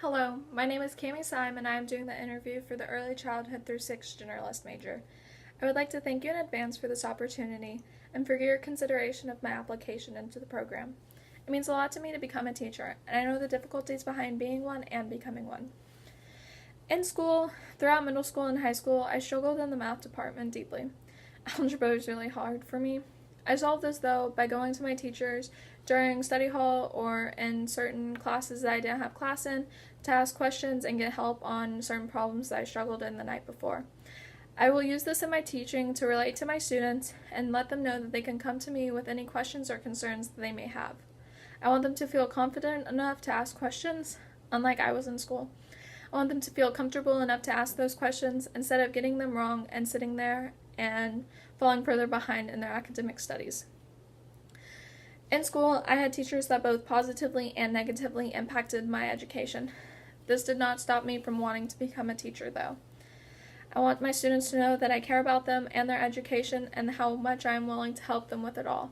Hello, my name is Cami Syme and I am doing the interview for the Early Childhood through 6th Generalist major. I would like to thank you in advance for this opportunity and for your consideration of my application into the program. It means a lot to me to become a teacher, and I know the difficulties behind being one and becoming one. In school, throughout middle school and high school, I struggled in the math department deeply. Algebra was really hard for me. I solved this, though, by going to my teachers during study hall or in certain classes that I didn't have class in to ask questions and get help on certain problems that I struggled in the night before. I will use this in my teaching to relate to my students and let them know that they can come to me with any questions or concerns that they may have. I want them to feel confident enough to ask questions, unlike I was in school. I want them to feel comfortable enough to ask those questions instead of getting them wrong and sitting there and falling further behind in their academic studies. In school, I had teachers that both positively and negatively impacted my education. This did not stop me from wanting to become a teacher, though. I want my students to know that I care about them and their education and how much I am willing to help them with it all.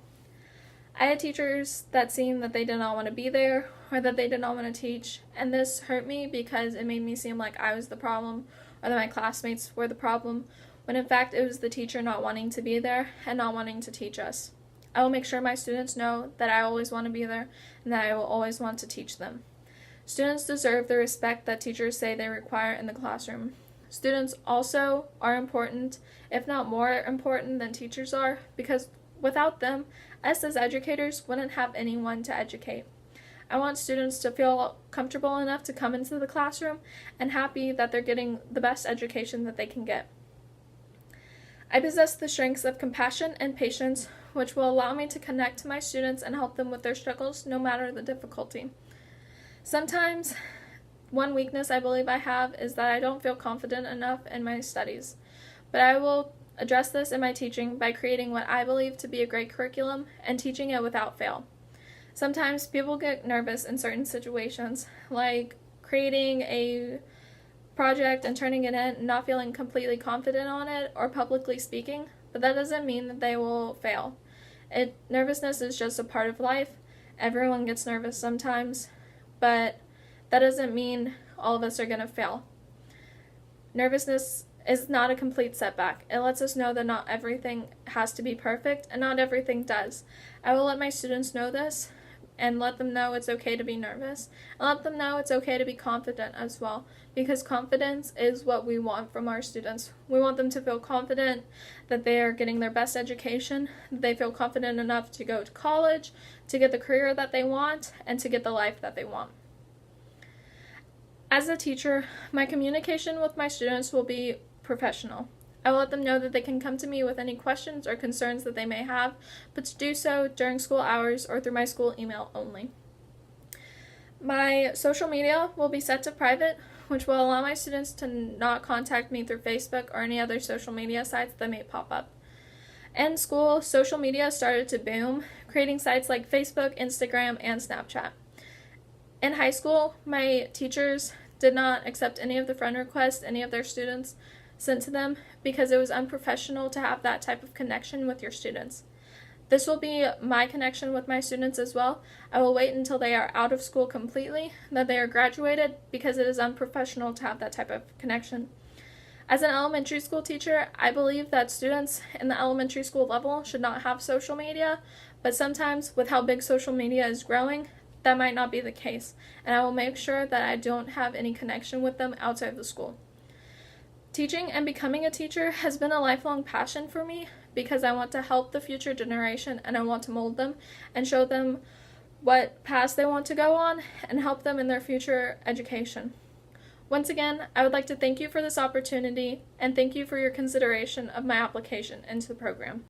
I had teachers that seemed that they did not want to be there or that they did not want to teach, and this hurt me because it made me seem like I was the problem or that my classmates were the problem, when in fact it was the teacher not wanting to be there and not wanting to teach us. I will make sure my students know that I always want to be there and that I will always want to teach them. Students deserve the respect that teachers say they require in the classroom. Students also are important, if not more important than teachers are, because without them, us as educators wouldn't have anyone to educate. I want students to feel comfortable enough to come into the classroom and happy that they're getting the best education that they can get. I possess the strengths of compassion and patience, which will allow me to connect to my students and help them with their struggles no matter the difficulty. Sometimes, one weakness I believe I have is that I don't feel confident enough in my studies, but I will address this in my teaching by creating what I believe to be a great curriculum and teaching it without fail. Sometimes people get nervous in certain situations, like creating a project and turning it in and not feeling completely confident on it or publicly speaking, but that doesn't mean that they will fail. Nervousness is just a part of life. Everyone gets nervous sometimes, but that doesn't mean all of us are going to fail. Nervousness is not a complete setback. It lets us know that not everything has to be perfect, and not everything does. I will let my students know this, and let them know it's okay to be nervous, and let them know it's okay to be confident as well, because confidence is what we want from our students. We want them to feel confident that they are getting their best education, that they feel confident enough to go to college, to get the career that they want, and to get the life that they want. As a teacher, my communication with my students will be professional. I will let them know that they can come to me with any questions or concerns that they may have, but to do so during school hours or through my school email only. My social media will be set to private, which will allow my students to not contact me through Facebook or any other social media sites that may pop up. In school, social media started to boom, creating sites like Facebook, Instagram, and Snapchat. In high school, my teachers did not accept any of the friend requests any of their students sent to them because it was unprofessional to have that type of connection with your students. This will be my connection with my students as well. I will wait until they are out of school completely, that they are graduated, because it is unprofessional to have that type of connection. As an elementary school teacher, I believe that students in the elementary school level should not have social media, but sometimes with how big social media is growing, that might not be the case, and I will make sure that I don't have any connection with them outside of the school. Teaching and becoming a teacher has been a lifelong passion for me because I want to help the future generation and I want to mold them and show them what paths they want to go on and help them in their future education. Once again, I would like to thank you for this opportunity and thank you for your consideration of my application into the program.